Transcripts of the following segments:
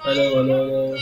Hello, hello, hello.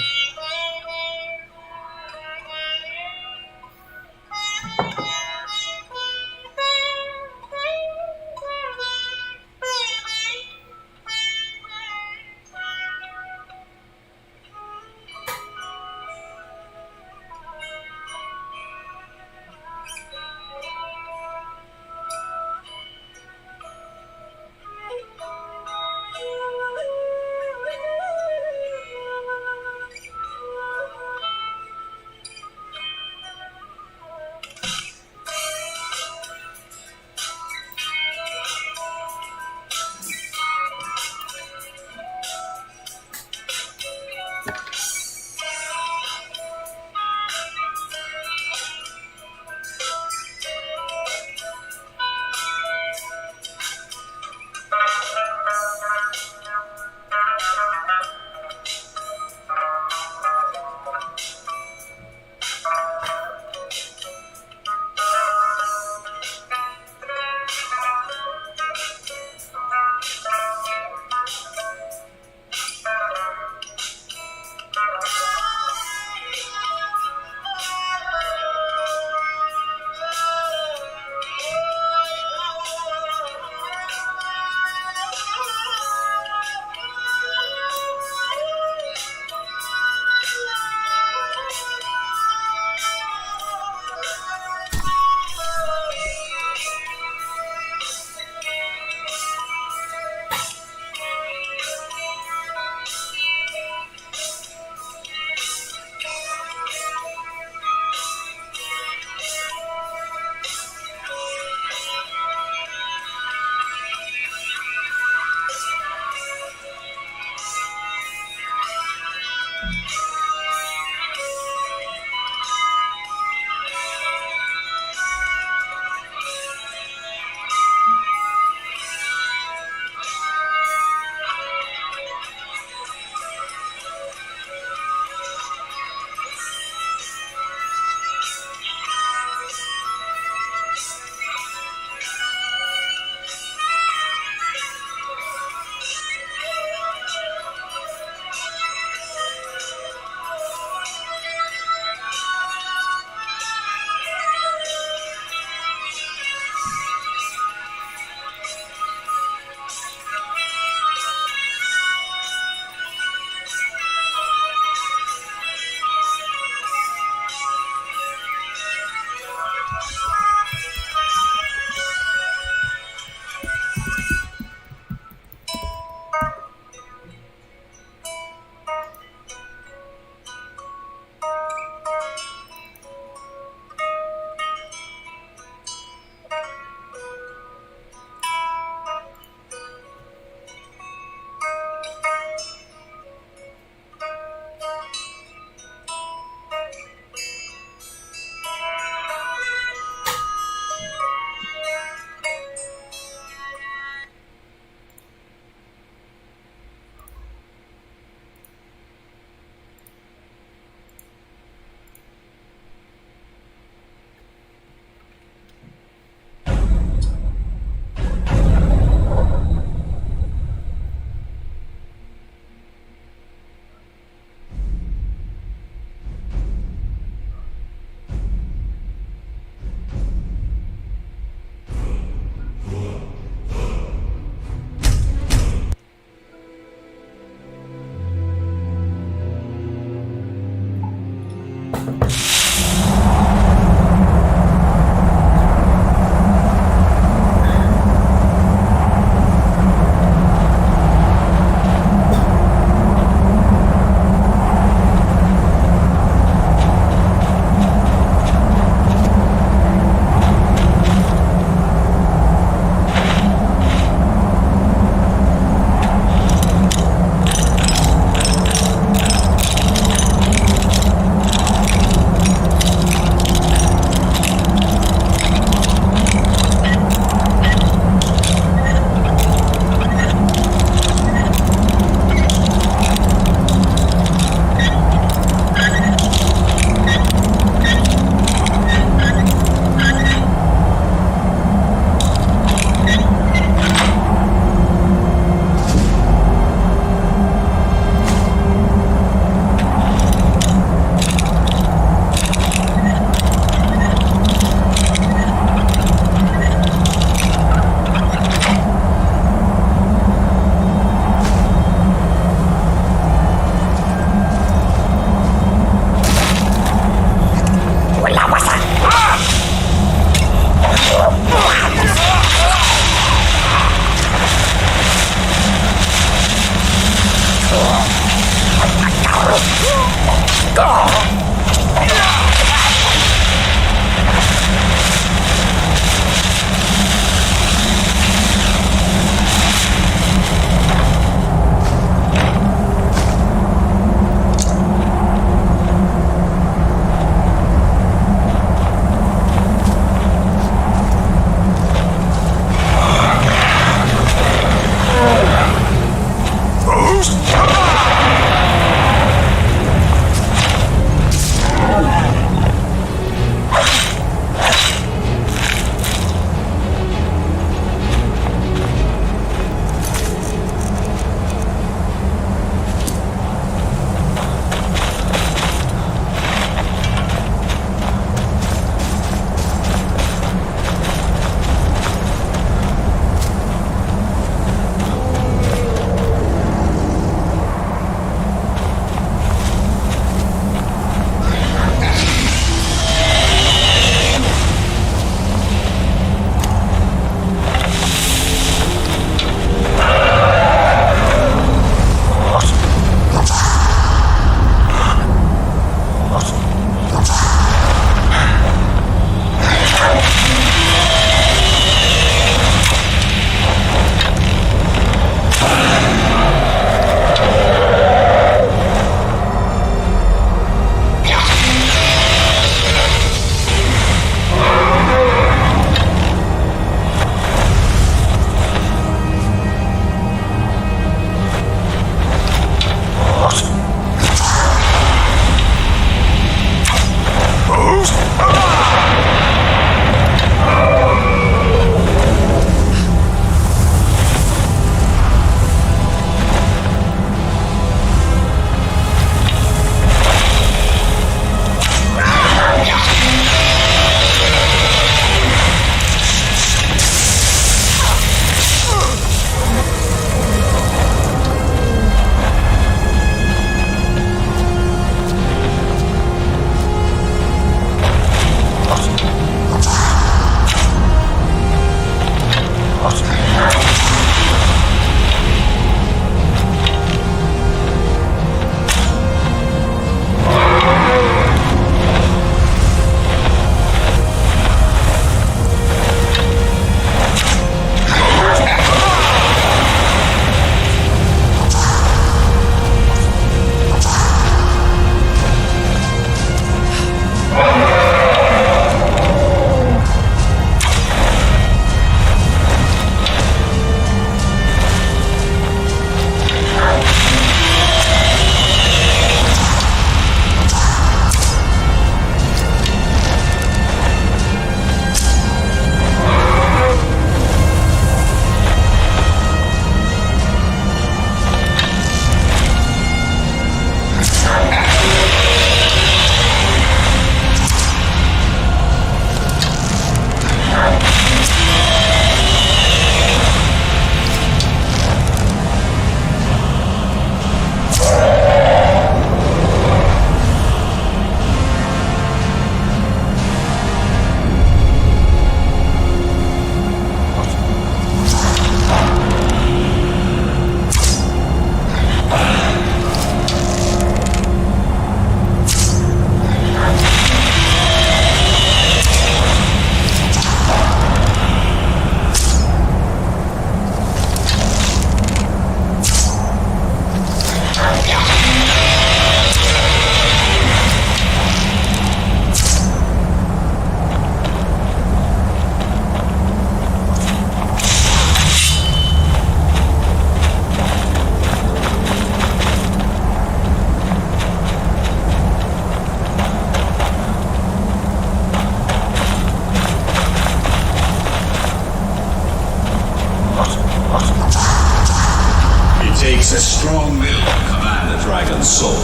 takes a strong will to command a dragon's soul.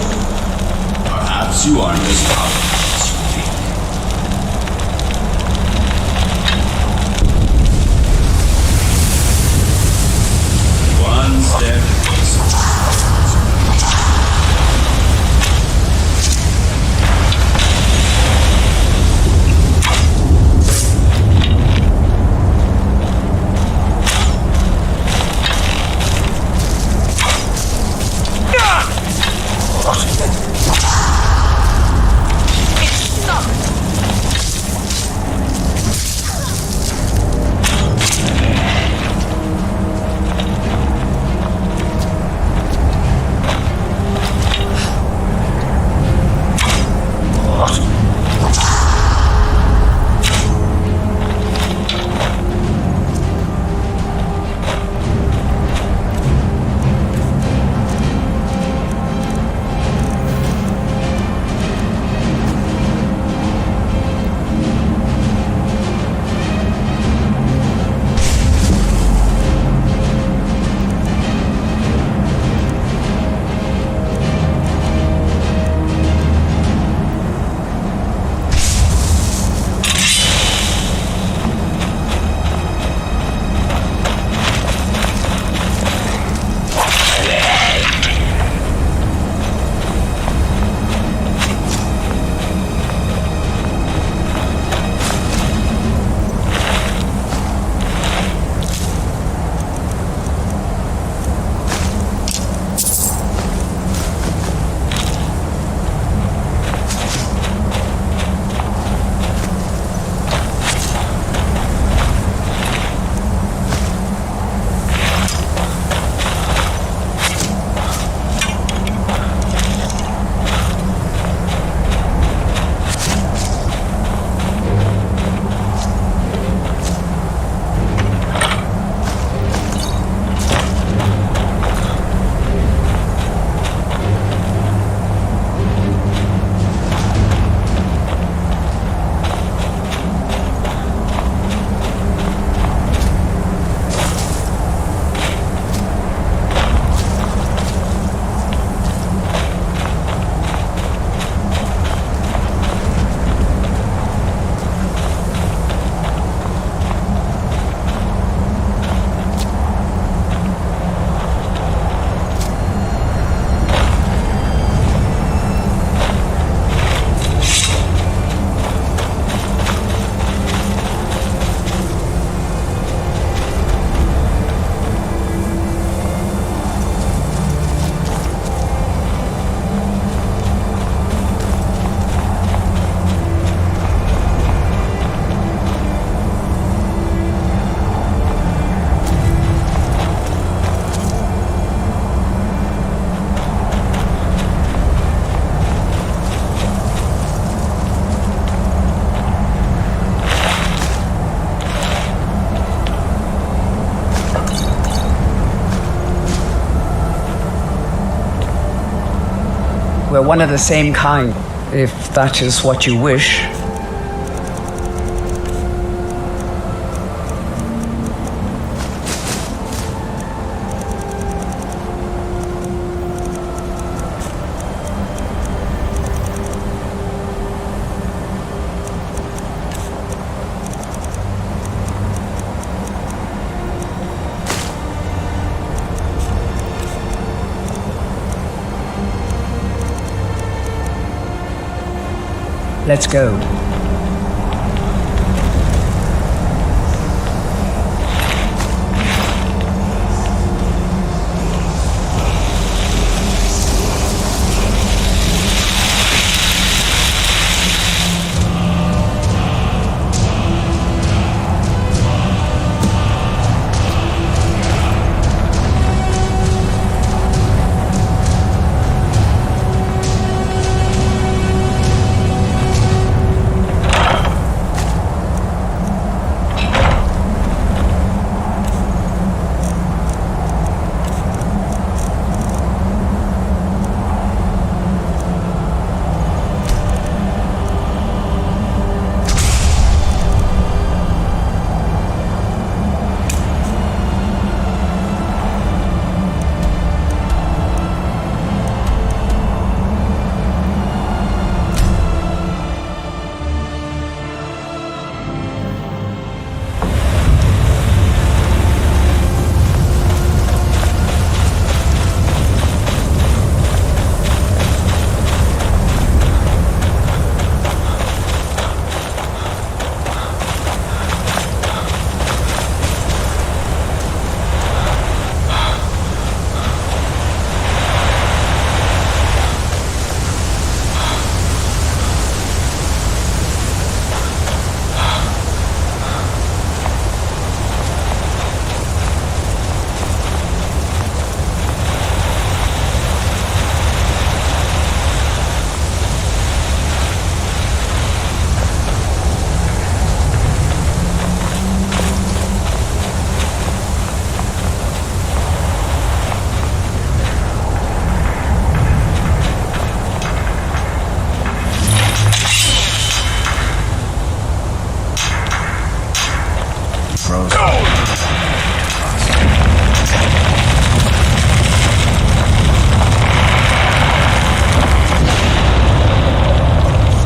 Perhaps you aren't as powerful as you think. One step closer. We're one of the same kind, if that is what you wish. Let's go.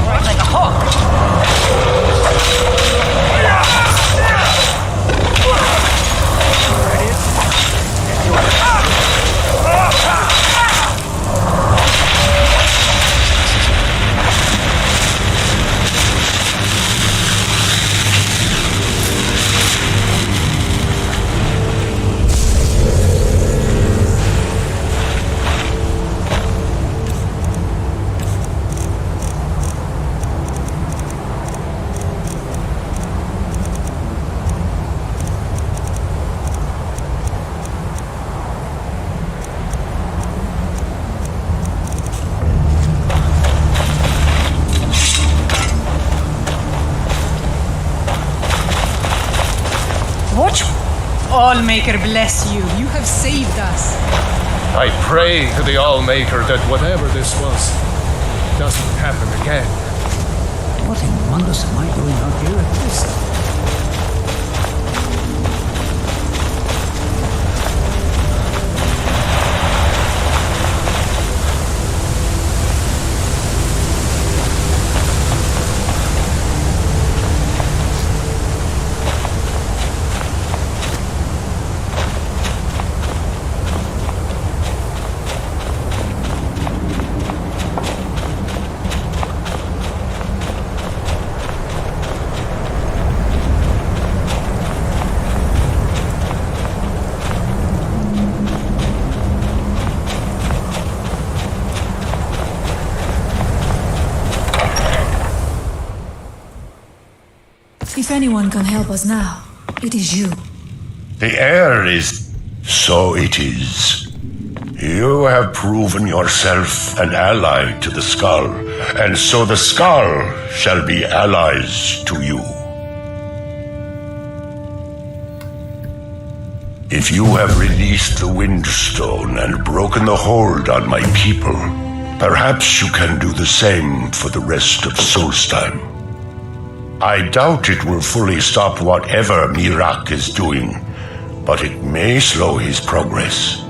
Right like a hawk. What? Allmaker bless you. You have saved us. I pray to the Allmaker that whatever this was doesn't happen again. What in Mundus am I doing out here at this time? If anyone can help us now, it is you. The air is... So it is. You have proven yourself an ally to the Skull, and so the Skull shall be allies to you. If you have released the Windstone and broken the hold on my people, perhaps you can do the same for the rest of Solstheim. I doubt it will fully stop whatever Miraak is doing, but it may slow his progress.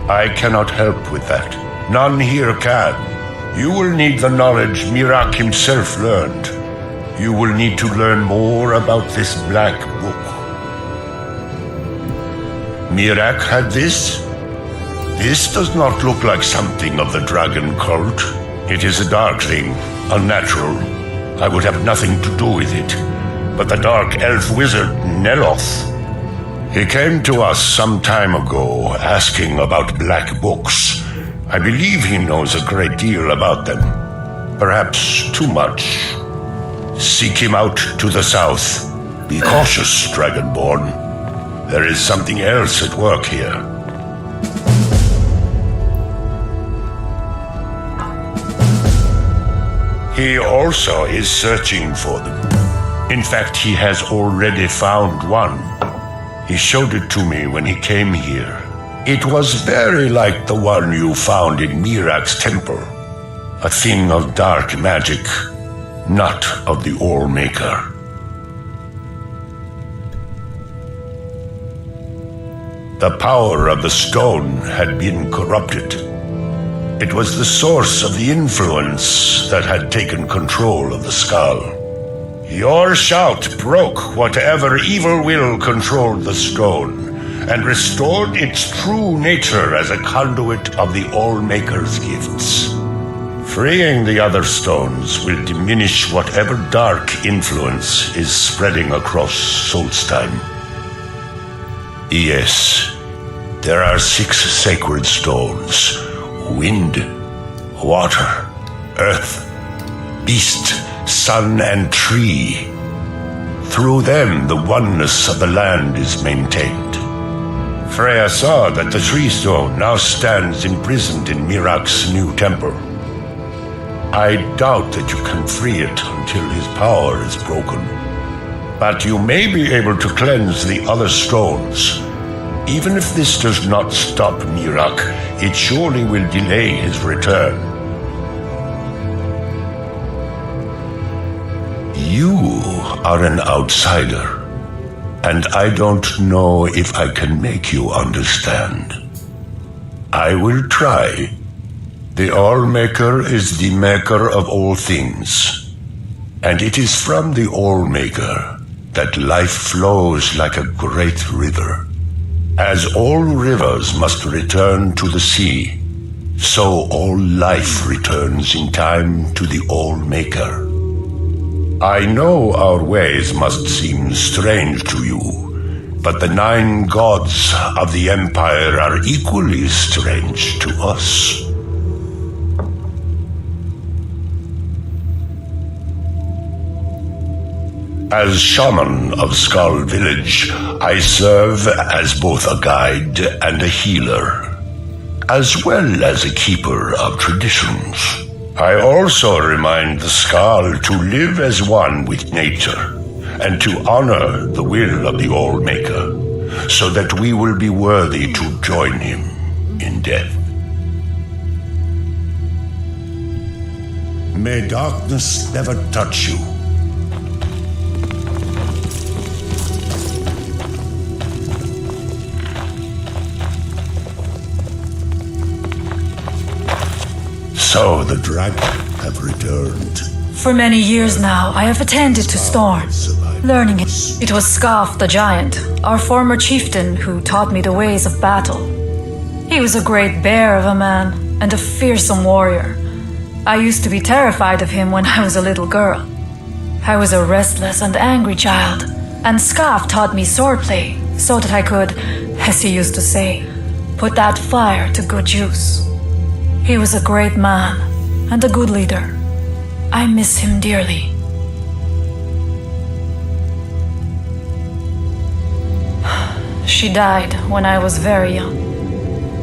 I cannot help with that. None here can. You will need the knowledge Miraak himself learned. You will need to learn more about this black book. Miraak had this? This does not look like something of the dragon cult. It is a dark thing, unnatural. I would have nothing to do with it. But the dark elf wizard, Neloth, he came to us some time ago asking about black books. I believe he knows a great deal about them. Perhaps too much. Seek him out to the south. Be cautious, Dragonborn. There is something else at work here. He also is searching for them. In fact, he has already found one. He showed it to me when he came here. It was very like the one you found in Miraak's temple. A thing of dark magic, not of the Allmaker. The power of the stone had been corrupted. It was the source of the influence that had taken control of the Skull. Your shout broke whatever evil will controlled the stone, and restored its true nature as a conduit of the Allmaker's gifts. Freeing the other stones will diminish whatever dark influence is spreading across Solstheim. Yes, there are 6 sacred stones. Wind, water, earth, beast, sun, and tree. Through them, the oneness of the land is maintained. Freya saw that the tree stone now stands imprisoned in Miraak's new temple. I doubt that you can free it until his power is broken. But you may be able to cleanse the other stones. Even if this does not stop Miraak, it surely will delay his return. You are an outsider, and I don't know if I can make you understand. I will try. The All-Maker is the maker of all things, and it is from the All-Maker that life flows like a great river. As all rivers must return to the sea, so all life returns in time to the All-Maker. I know our ways must seem strange to you, but the 9 gods of the Empire are equally strange to us. As shaman of Skull Village, I serve as both a guide and a healer, as well as a keeper of traditions. I also remind the Skull to live as one with nature, and to honor the will of the All-Maker, so that we will be worthy to join him in death. May darkness never touch you. So the dragon have returned. For many years now, I have attended to Storm, learning it. It was Scarf the Giant, our former chieftain, who taught me the ways of battle. He was a great bear of a man, and a fearsome warrior. I used to be terrified of him when I was a little girl. I was a restless and angry child, and Scarf taught me swordplay, so that I could, as he used to say, put that fire to good use. He was a great man, and a good leader. I miss him dearly. She died when I was very young.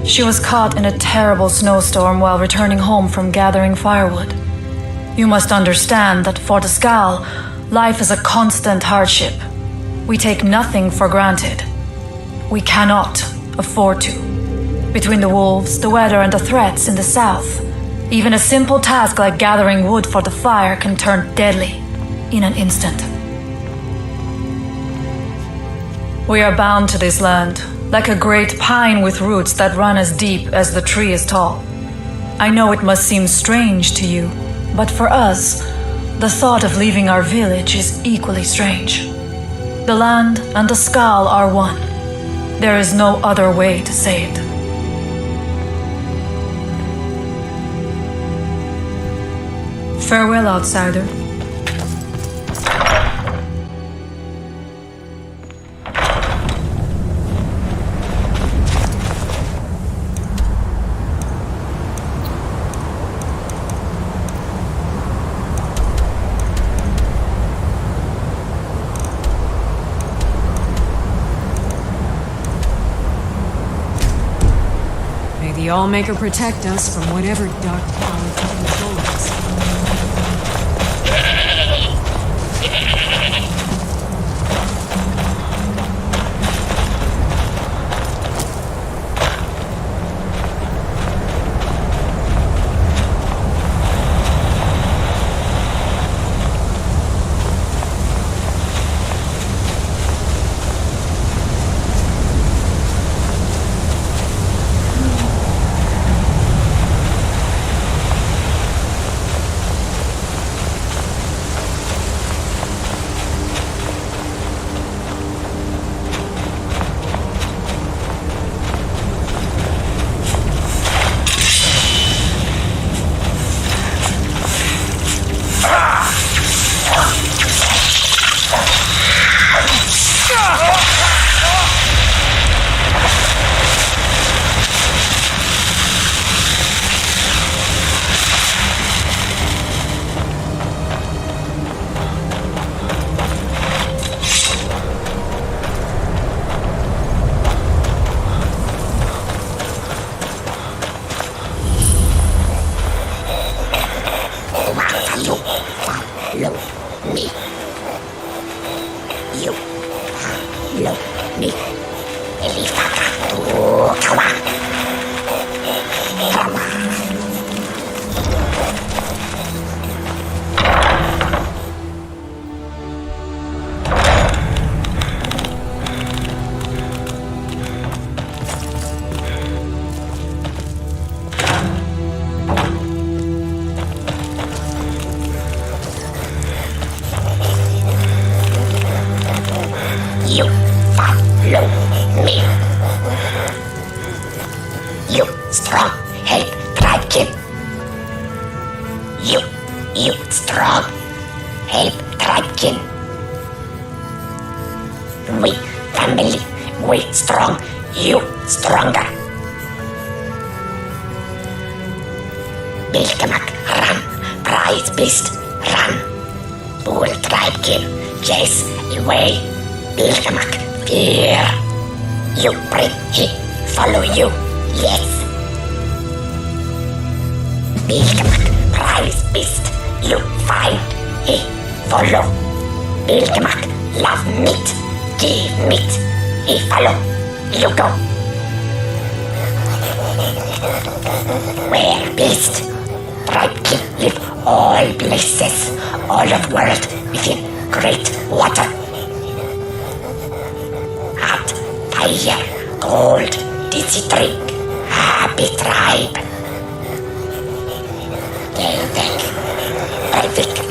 She was caught in a terrible snowstorm while returning home from gathering firewood. You must understand that for the Skal, life is a constant hardship. We take nothing for granted. We cannot afford to. Between the wolves, the weather, and the threats in the south, even a simple task like gathering wood for the fire can turn deadly in an instant. We are bound to this land, like a great pine with roots that run as deep as the tree is tall. I know it must seem strange to you, but for us, the thought of leaving our village is equally strange. The land and the Skal are one. There is no other way to say it. Farewell, outsider. May the All-Maker protect us from whatever dark power controls us. We family, we strong, you stronger. Bilkamak, run. Prize beast, run. Bull tribe kill, chase away. Bilkamak, fear. You bring, he follow you, yes. Bilkamak, prize beast, you find, he follow. Bilkamak, love meat, give meat, he follow, you go. Where beast? Tribe king live all places, all of world within great water. Hot, fire, cold, dizzy drink, happy tribe. Geldik, verdik.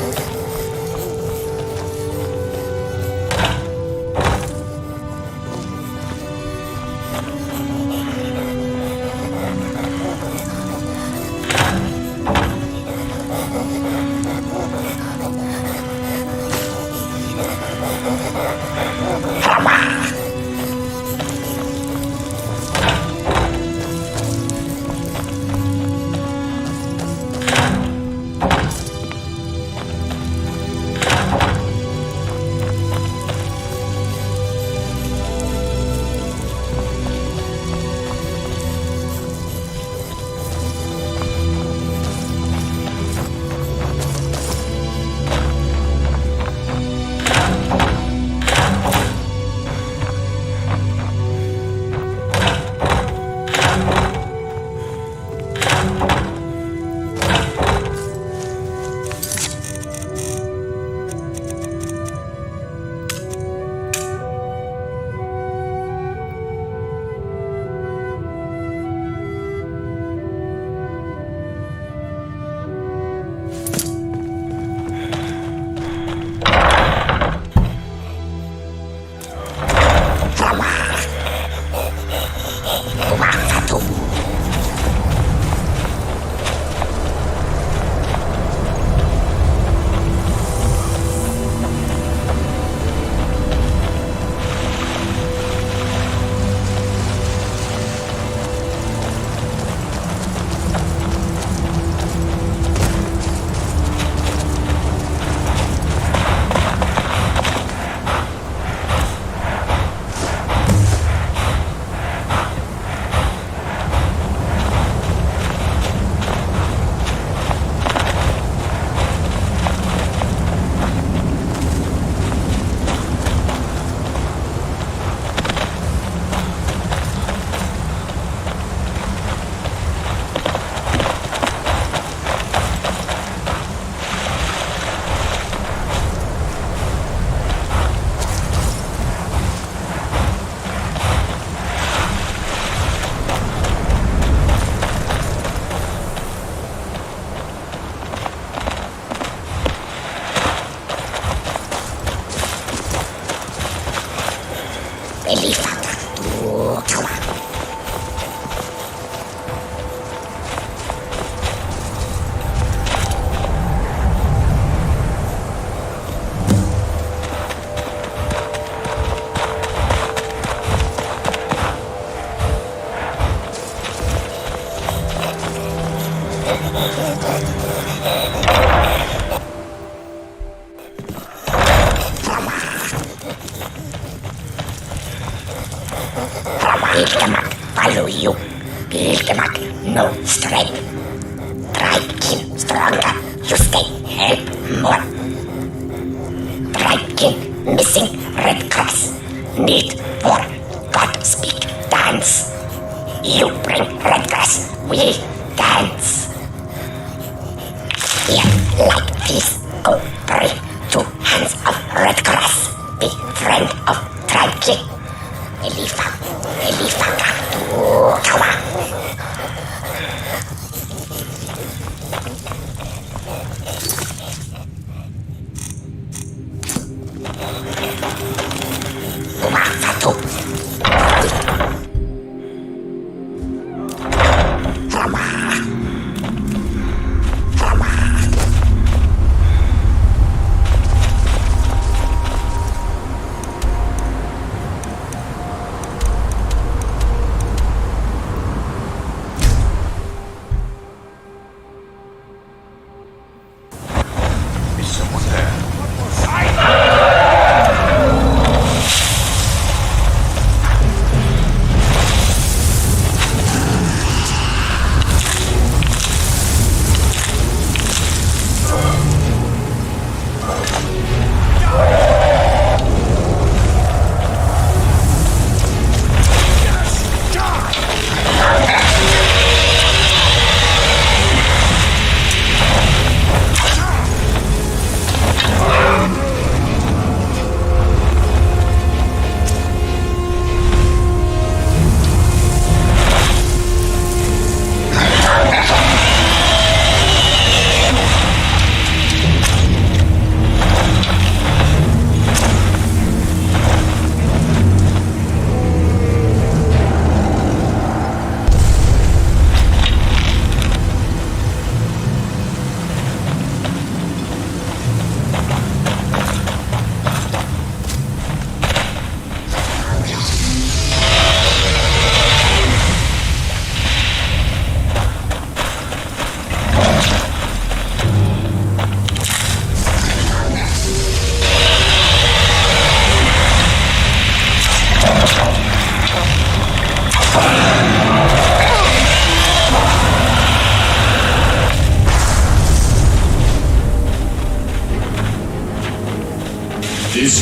Pilkemak, follow you. Pilkemak, no strength. Tribe king stronger. You stay, help more. Tribe king missing red cross. Need for God speak dance. You bring red cross, we dance. Here, like this, go pray. 2 hands of red cross. Be friend of tribe king. Elifaka, kawa. Satu.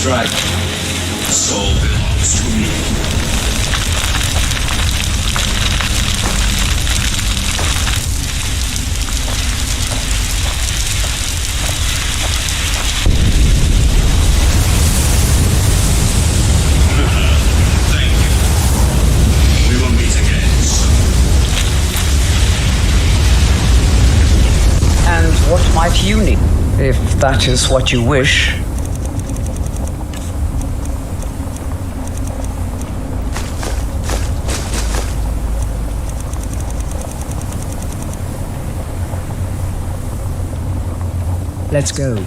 this dragon. The soul belongs to me. Thank you. We will meet again soon. And what might you need, if that is what you wish? Let's go.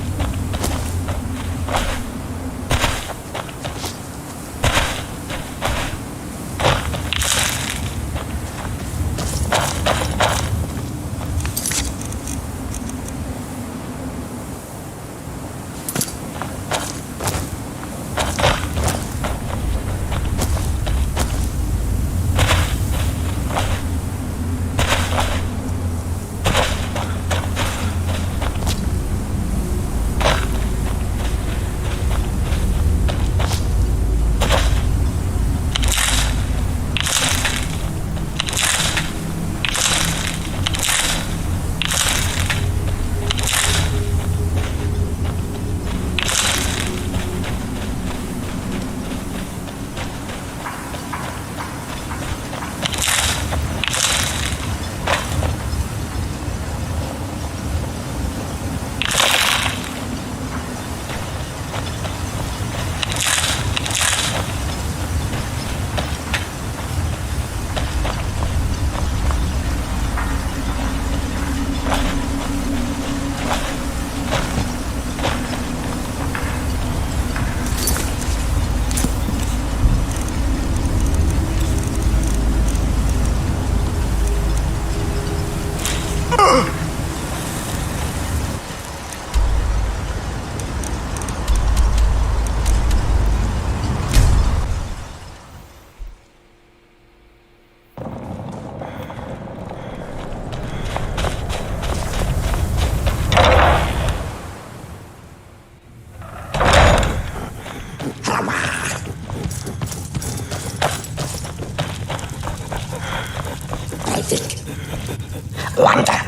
Wonder,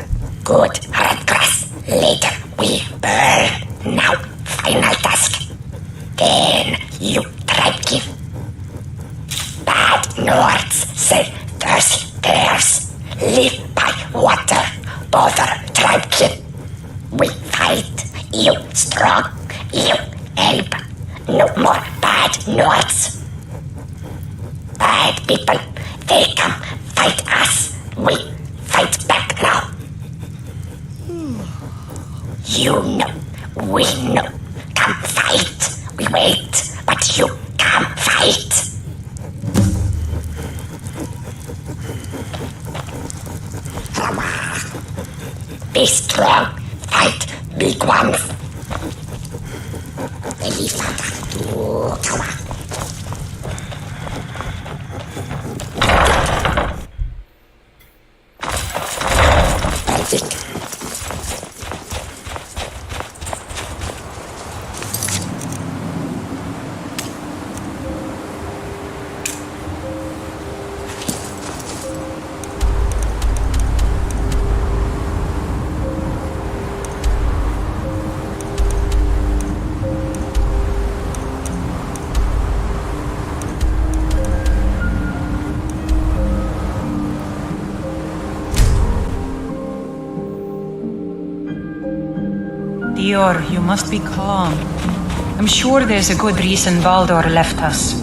good, red grass. Later we burn. Now, final task. Then you tribe give. Bad Nords say thirsty bears live by water. Bother tribe kid. We fight. You strong. You help. No more bad Nords. Bad people, they come fight us. We fight back now. You know, we know. Come fight. We wait, but you come fight. Be strong. Fight big ones. Elephant to tower. Perfect. Dior, you must be calm. I'm sure there's a good reason Baldur left us.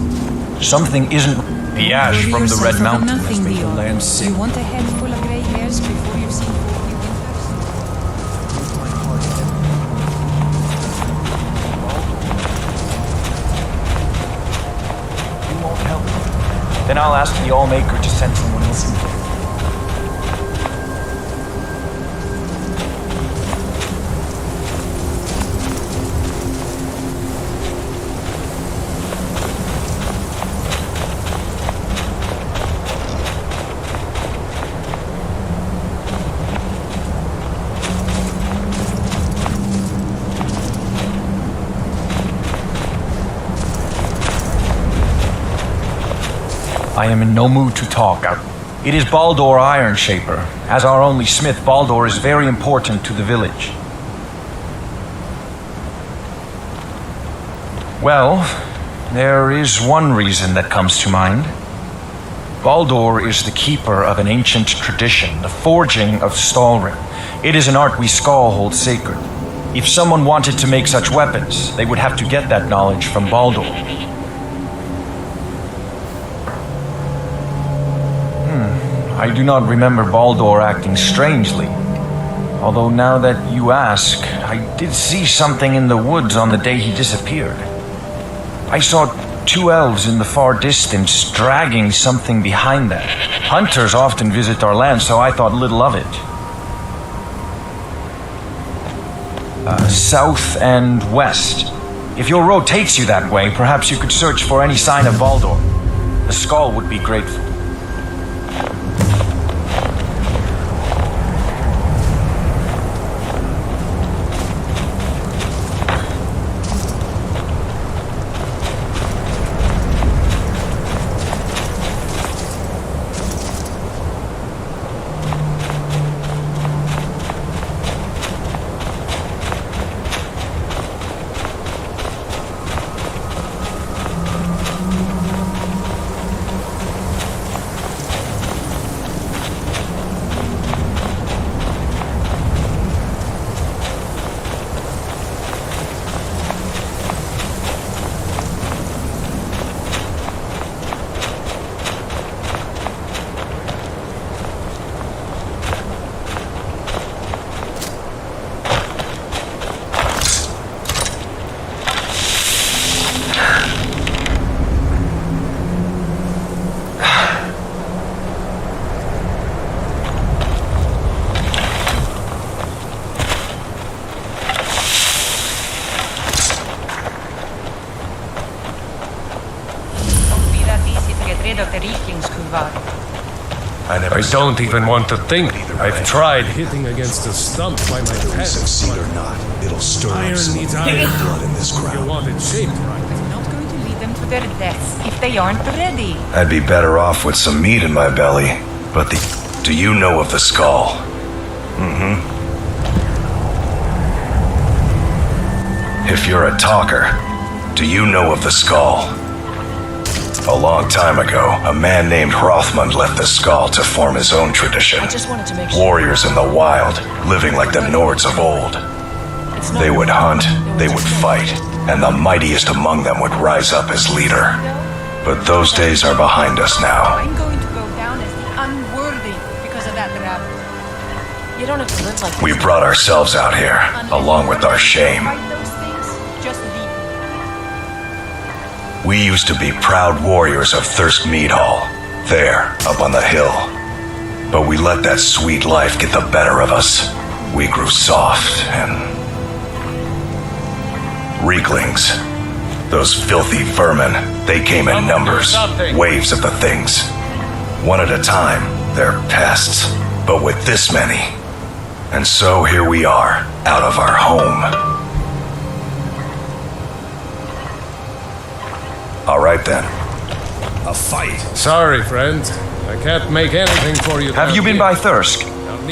Something isn't. The ash Worry from the yourself Red about Mountain has nothing, made the Dior. land sick. You want a head full of grey hairs before you've seen 40 winters? You won't help. Then I'll ask the Allmaker to send someone else in. I am in no mood to talk. It is Baldur Iron Shaper. As our only smith, Baldur is very important to the village. Well, there is one reason that comes to mind. Baldur is the keeper of an ancient tradition, the forging of Skyrim. It is an art we Skall hold sacred. If someone wanted to make such weapons, they would have to get that knowledge from Baldur. I do not remember Baldur acting strangely. Although now that you ask, I did see something in the woods on the day he disappeared. I saw 2 elves in the far distance dragging something behind them. Hunters often visit our land, so I thought little of it. South and west. If your road takes you that way, perhaps you could search for any sign of Baldur. The Skall would be grateful. I don't even want to think. I've tried hitting against a stump by my head. Succeed or not, it'll stir up Iron some needs of iron. the blood in this You crowd. want it shaped right. I'm not going to lead them to their deaths if they aren't ready. I'd be better off with some meat in my belly. But do you know of the Skall? If you're a talker, do you know of the Skall? A long time ago, a man named Hrothmund left the Skall to form his own tradition. Warriors in the wild, living like the Nords of old. They would hunt, they would fight, and the mightiest among them would rise up as leader. But those days are behind us now. I'm going to go down as the unworthy because of that rabble. You don't have to live like this. We brought ourselves out here, along with our shame. Fight those things, just leave. We used to be proud warriors of Thirsk Mead Hall, there, up on the hill. But we let that sweet life get the better of us. We grew soft and... Reeklings. Those filthy vermin, they came in numbers, waves of the things. One at a time, they're pests, but with this many. And so here we are, out of our home. All right then. A fight. Sorry, friend. I can't make anything for you. Have you been by Thirsk?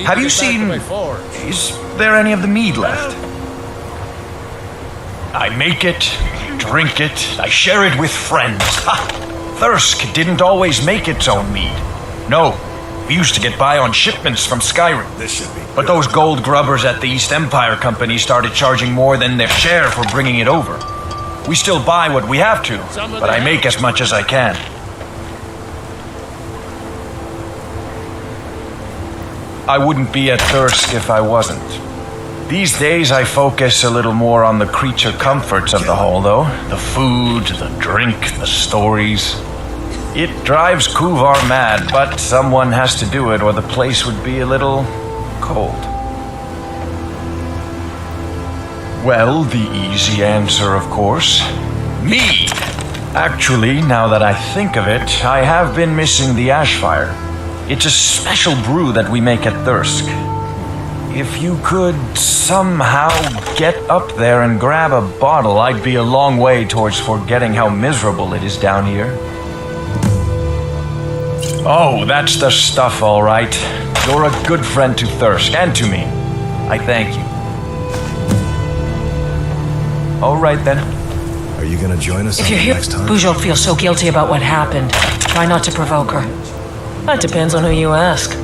Have you seen... Is there any of the mead left? I make it, drink it, I share it with friends. Ha! Thirsk didn't always make its own mead. No, we used to get by on shipments from Skyrim. This should be. But those gold grubbers at the East Empire Company started charging more than their share for bringing it over. We still buy what we have to, but I make as much as I can. I wouldn't be at Thirsk if I wasn't. These days I focus a little more on the creature comforts of the hall, though. The food, the drink, the stories. It drives Kuvar mad, but someone has to do it or the place would be a little cold. Well, the easy answer, of course. Mead! Actually, now that I think of it, I have been missing the Ashfire. It's a special brew that we make at Thirsk. If you could somehow get up there and grab a bottle, I'd be a long way towards forgetting how miserable it is down here. Oh, that's the stuff, all right. You're a good friend to Thirsk and to me. I thank you. All right, then. Are you gonna join us If on you're the here, next time? Bujo feels so guilty about what happened. Try not to provoke her. That depends on who you ask.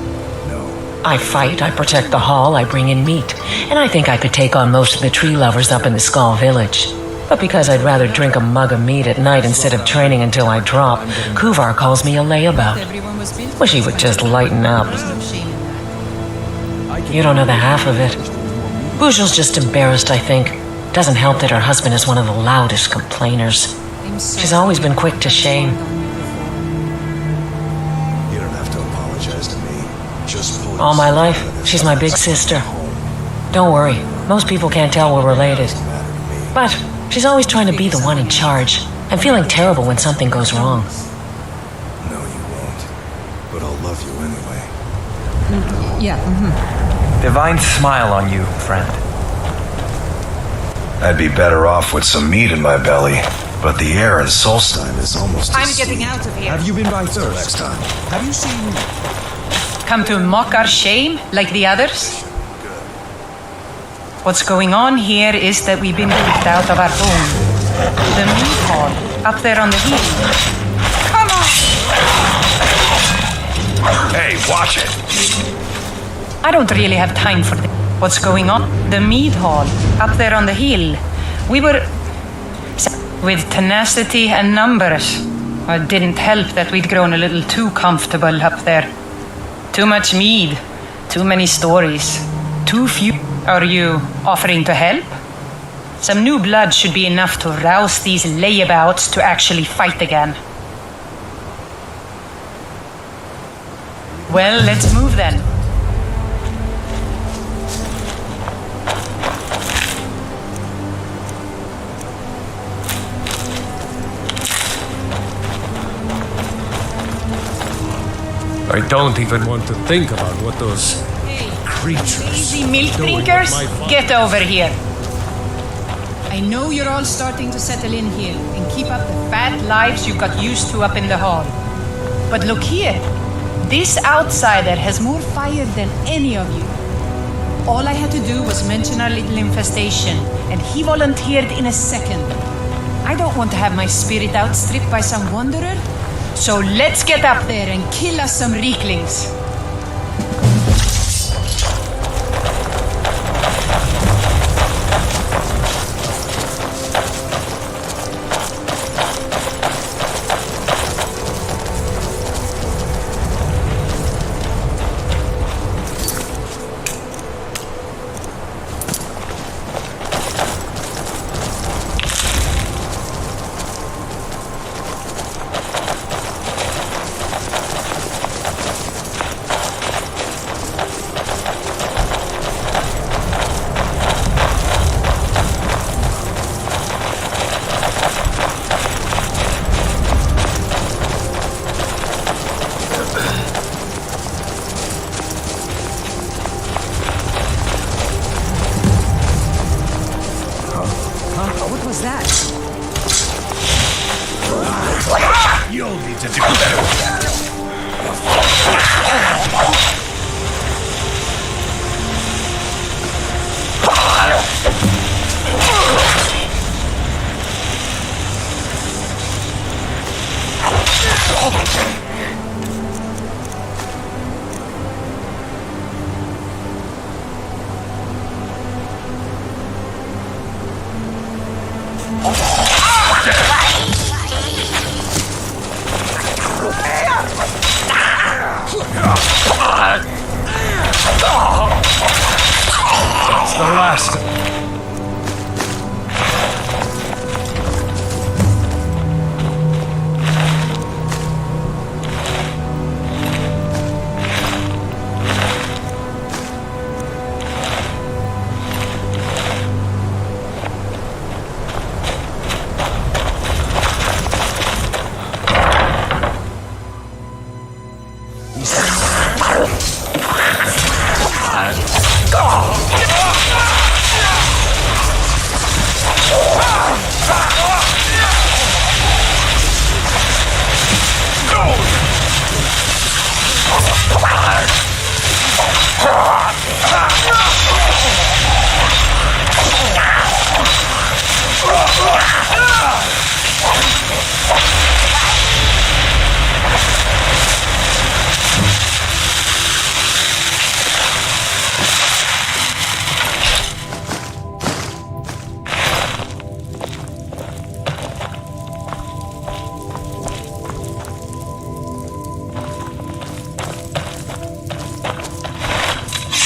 No. I fight, I protect the hall, I bring in meat. And I think I could take on most of the tree lovers up in the Skull Village. But because I'd rather drink a mug of meat at night instead of training until I drop, Kuvar calls me a layabout. Wish he would just lighten up. You don't know the half of it. Bujo's just embarrassed, I think. Doesn't help that her husband is one of the loudest complainers. She's always been quick to shame. You don't have to apologize to me. Just pull All my yourself out of life, this she's my big mess. sister. Don't worry, most people can't tell we're related. But she's always trying to be the one in charge. I'm feeling terrible when something goes wrong. No, you won't. But I'll love you anyway. Divine smile on you, friend. I'd be better off with some meat in my belly, but the air in Solstheim Is almost I'm as getting sweet. out of here. Have you been by Thirsk next time? Have you seen... Come to mock our shame like the others? What's going on here is that we've been kicked out of our home. The meat hall, up there on the hill. Come on! Hey, watch it! I don't really have time for this. What's going on? The mead hall, up there on the hill. We were... with tenacity and numbers. It didn't help that we'd grown a little too comfortable up there. Too much mead, too many stories, too few. Are you offering to help? Some new blood should be enough to rouse these layabouts to actually fight again. Well, let's move then. I don't even want to think about what those creatures Lazy milk doing with drinkers, my father. get over here. I know you're all starting to settle in here and keep up the fat lives you got used to up in the hall. But look here, this outsider has more fire than any of you. All I had to do was mention our little infestation, and he volunteered in a second. I don't want to have my spirit outstripped by some wanderer, so let's get up there and kill us some reeklings. What was that? You'll need to do better.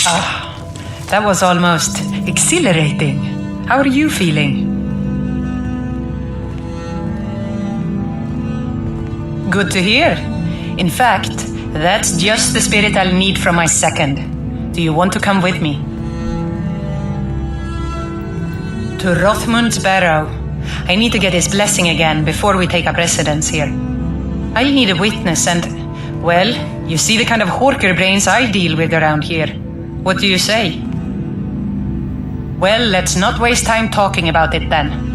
That was almost exhilarating. How are you feeling? Good to hear. In fact, that's just the spirit I'll need from my second. Do you want to come with me? To Rothmund's barrow. I need to get his blessing again before we take up residence here. I'll need a witness and, well, you see the kind of horker brains I deal with around here. What do you say? Well, let's not waste time talking about it then.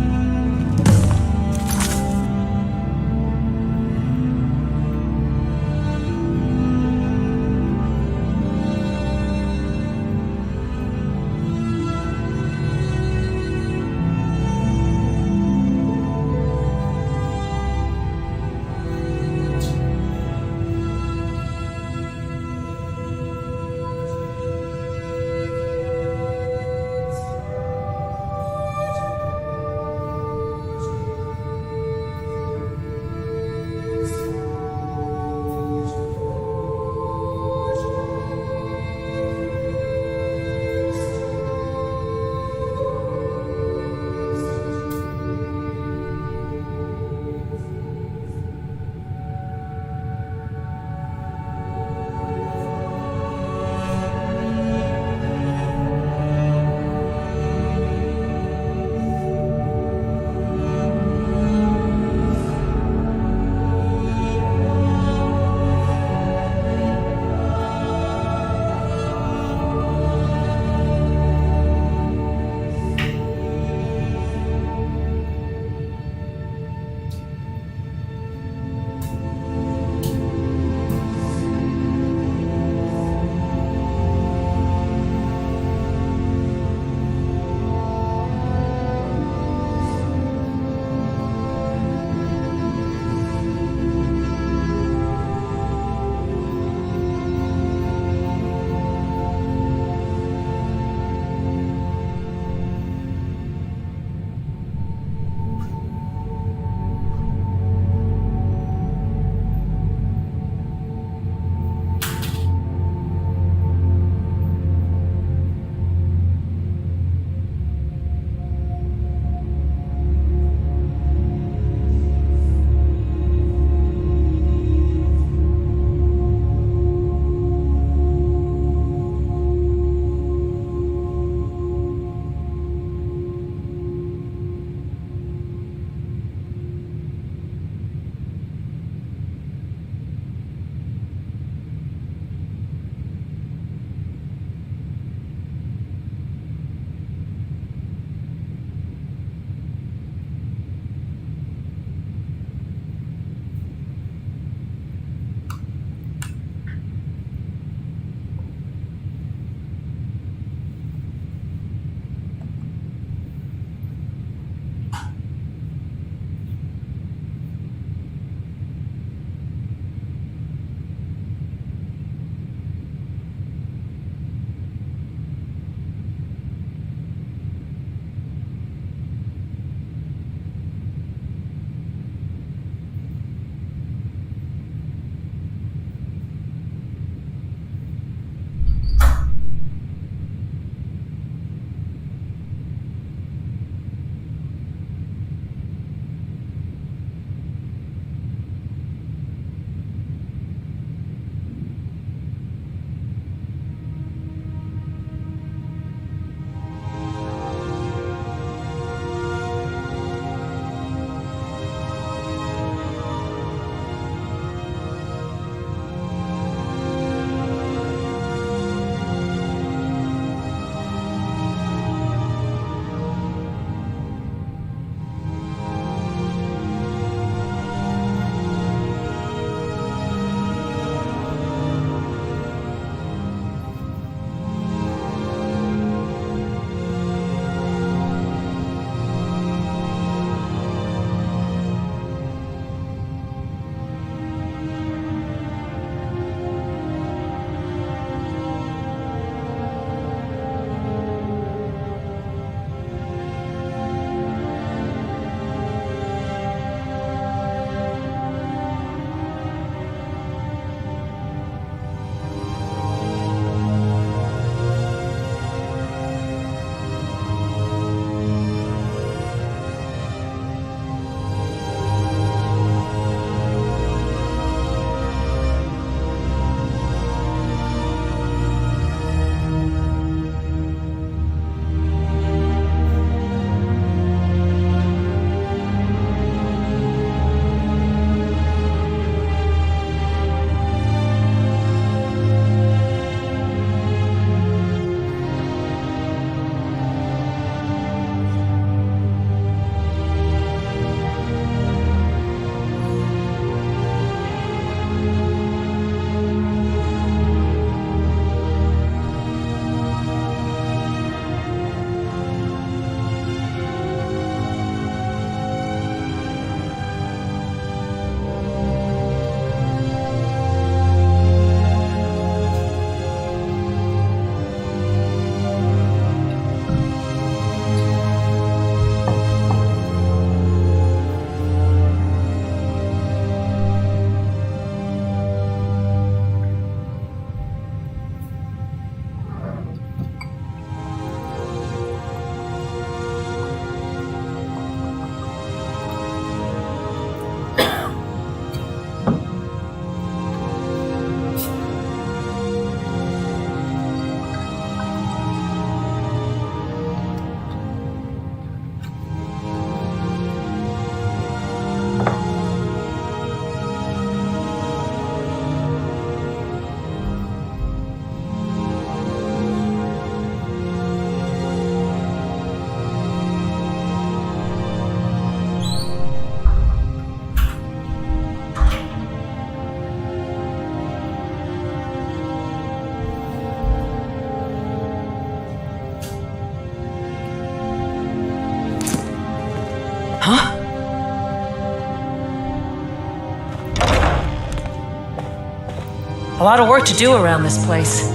A lot of work to do around this place.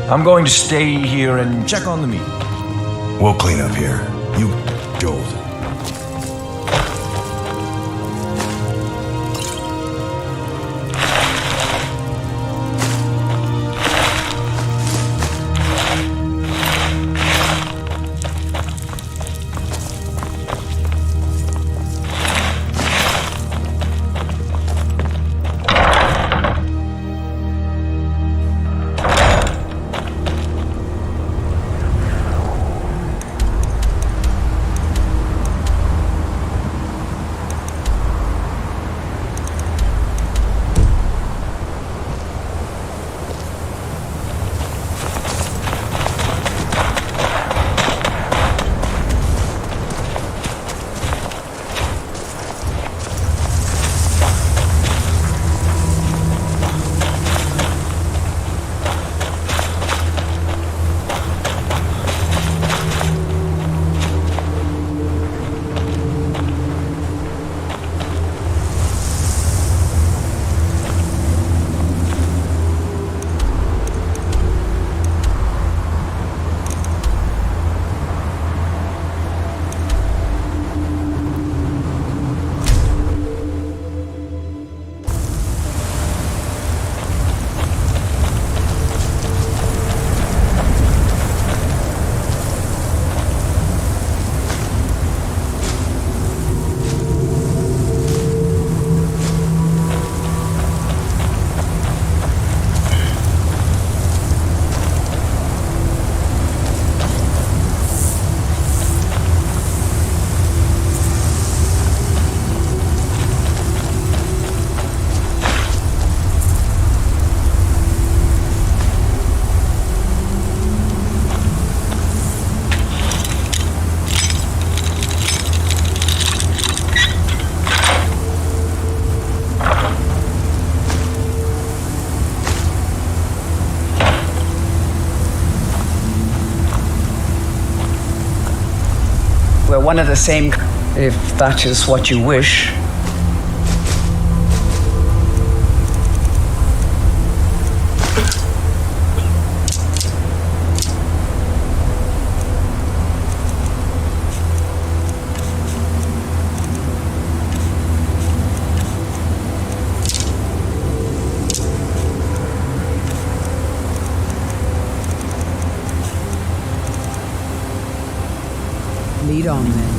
I'm going to stay here and check on the meat. We'll clean up here. You, Joel. We're one of the same, if that is what you wish. Lead on then.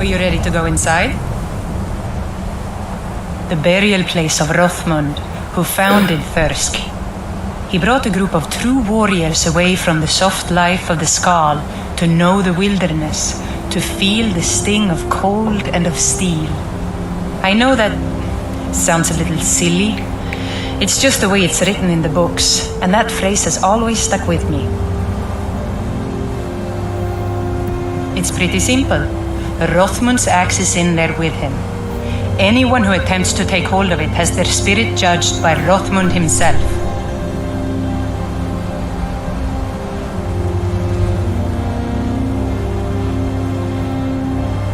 you ready to go inside? The burial place of Rothmund, who founded Thirsk. He brought a group of true warriors away from the soft life of the Skal to know the wilderness, to feel the sting of cold and of steel. I know that sounds a little silly. It's just the way it's written in the books, and that phrase has always stuck with me. It's pretty simple. Rothmund's axe is in there with him. Anyone who attempts to take hold of it has their spirit judged by Rothmund himself.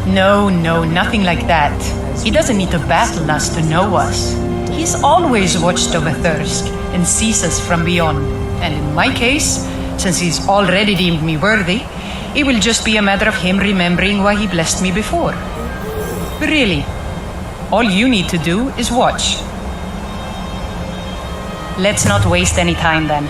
No, nothing like that. He doesn't need to battle us to know us. He's always watched over Thirsk and sees us from beyond. And in my case, since he's already deemed me worthy, it will just be a matter of him remembering why he blessed me before. Really, all you need to do is watch. Let's not waste any time then.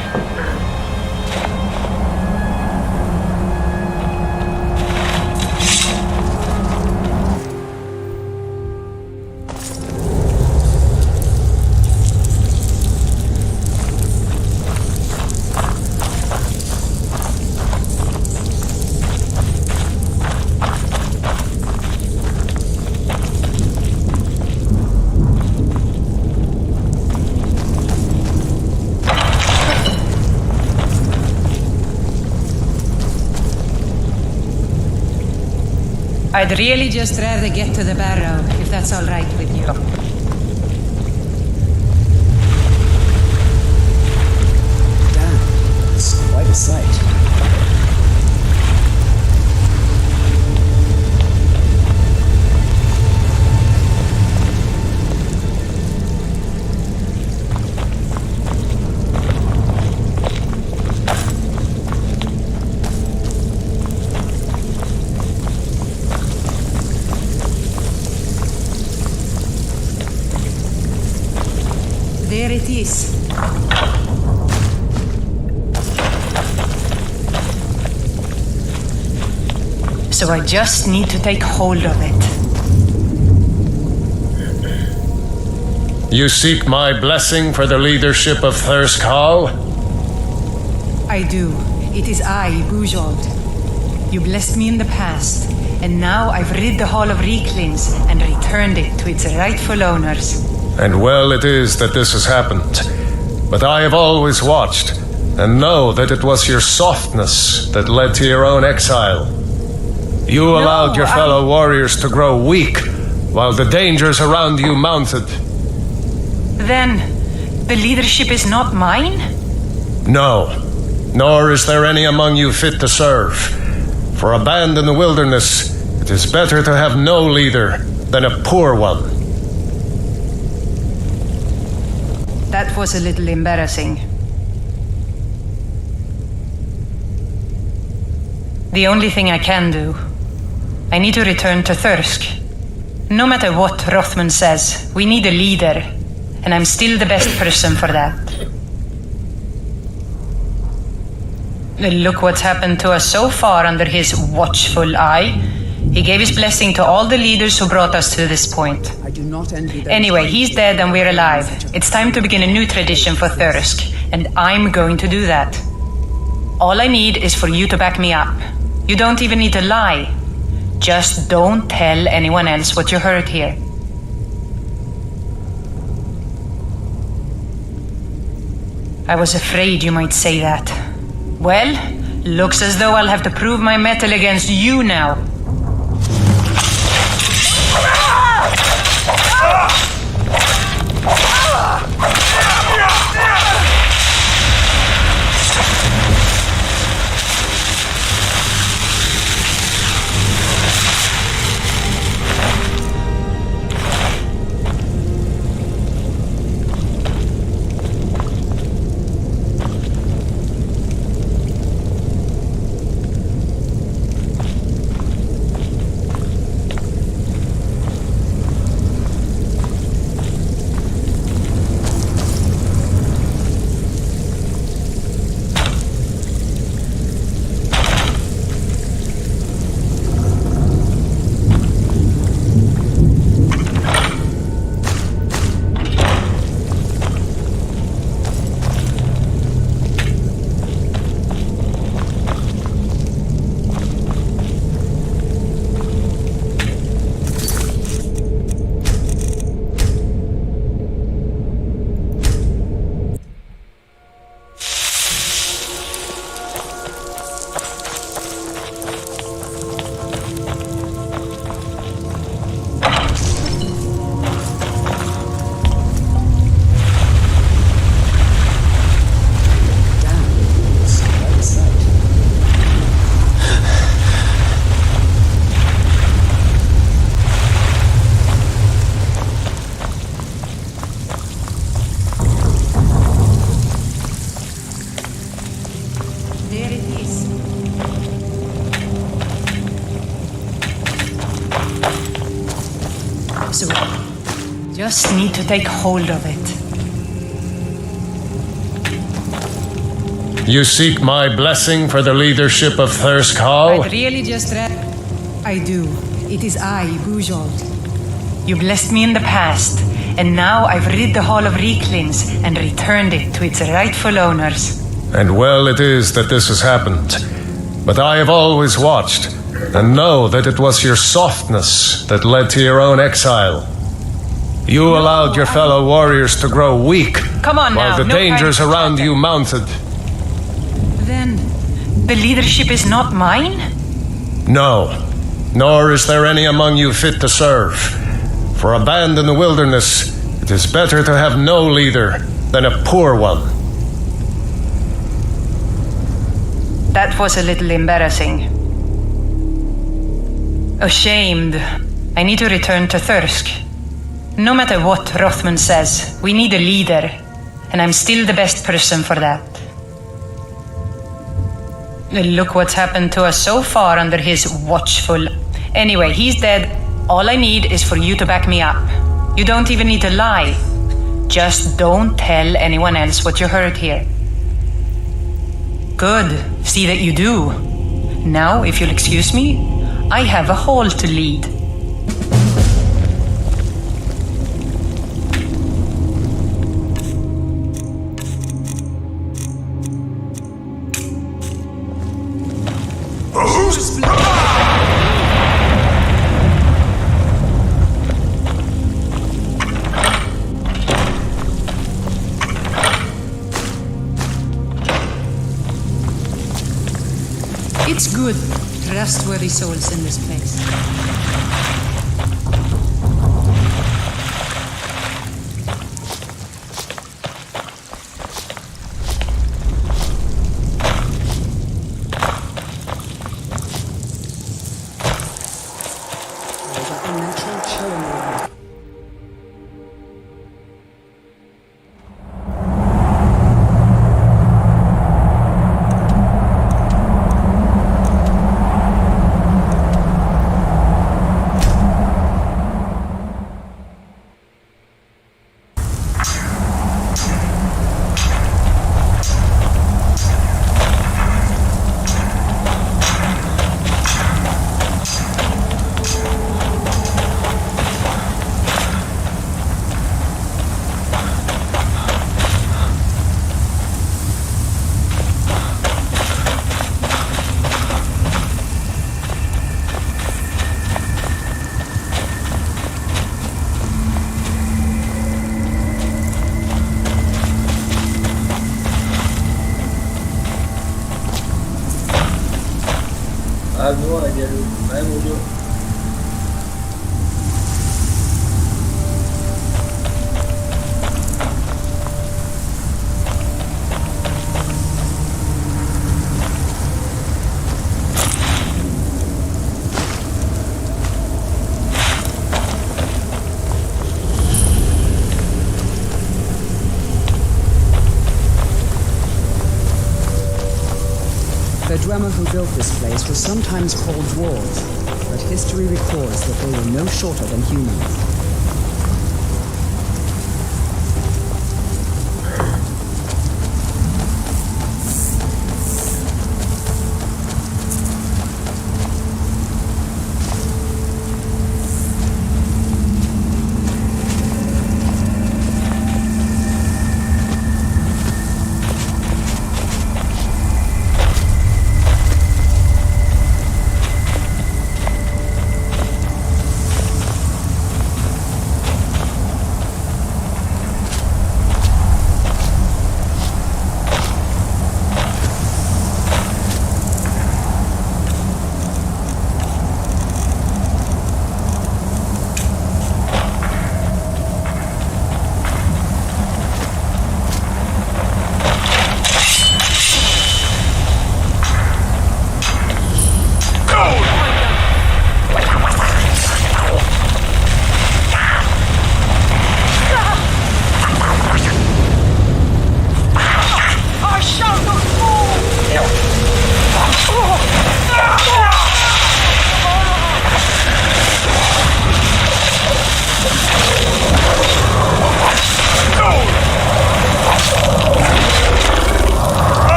I'd really just rather get to the barrow, if that's all right with you. Damn, it's quite a sight. There it is. So I just need to take hold of it. You seek my blessing for the leadership of Thirsk Hall? I do. It is I, Bujold. You blessed me in the past, and now I've rid the Hall of Reeklins and returned it to its rightful owners. And well it is that this has happened. But I have always watched, and know that it was your softness that led to your own exile. You allowed your fellow warriors to grow weak, while the dangers around you mounted. Then, the leadership is not mine? No, nor is there any among you fit to serve. For a band in the wilderness, it is better to have no leader than a poor one. That was a little embarrassing. The only thing I can do, I need to return to Thirsk. No matter what Rothmund says, we need a leader, and I'm still the best person for that. Look what's happened to us so far under his watchful eye. He gave his blessing to all the leaders who brought us to this point. I do not envy them. Anyway, he's dead and we're alive. It's time to begin a new tradition for Thirsk, and I'm going to do that. All I need is for you to back me up. You don't even need to lie. Just don't tell anyone else what you heard here. I was afraid you might say that. Well, looks as though I'll have to prove my mettle against you now. So just need to take hold of it. You seek my blessing for the leadership of Thirsk Hall? I'd really just I do. It is I, Bujold. You blessed me in the past, and now I've rid the Hall of Reeklings and returned it to its rightful owners. And well it is that this has happened. But I have always watched, and know that it was your softness that led to your own exile. You allowed your fellow warriors to grow weak, Come on while now, the no dangers kind of around you mounted. Then, the leadership is not mine? No, nor is there any among you fit to serve. For a band in the wilderness, it is better to have no leader than a poor one. That was a little embarrassing. Ashamed. I need to return to Thirsk. No matter what Rothman says, we need a leader, and I'm still the best person for that. Look what's happened to us so far under his watchful... Anyway, he's dead. All I need is for you to back me up. You don't even need to lie. Just don't tell anyone else what you heard here. Good. See that you do. Now, if you'll excuse me, I have a hall to lead. It's good. Trustworthy souls in this place. The drummer who built this place was sometimes called dwarves, but history records that they were no shorter than humans.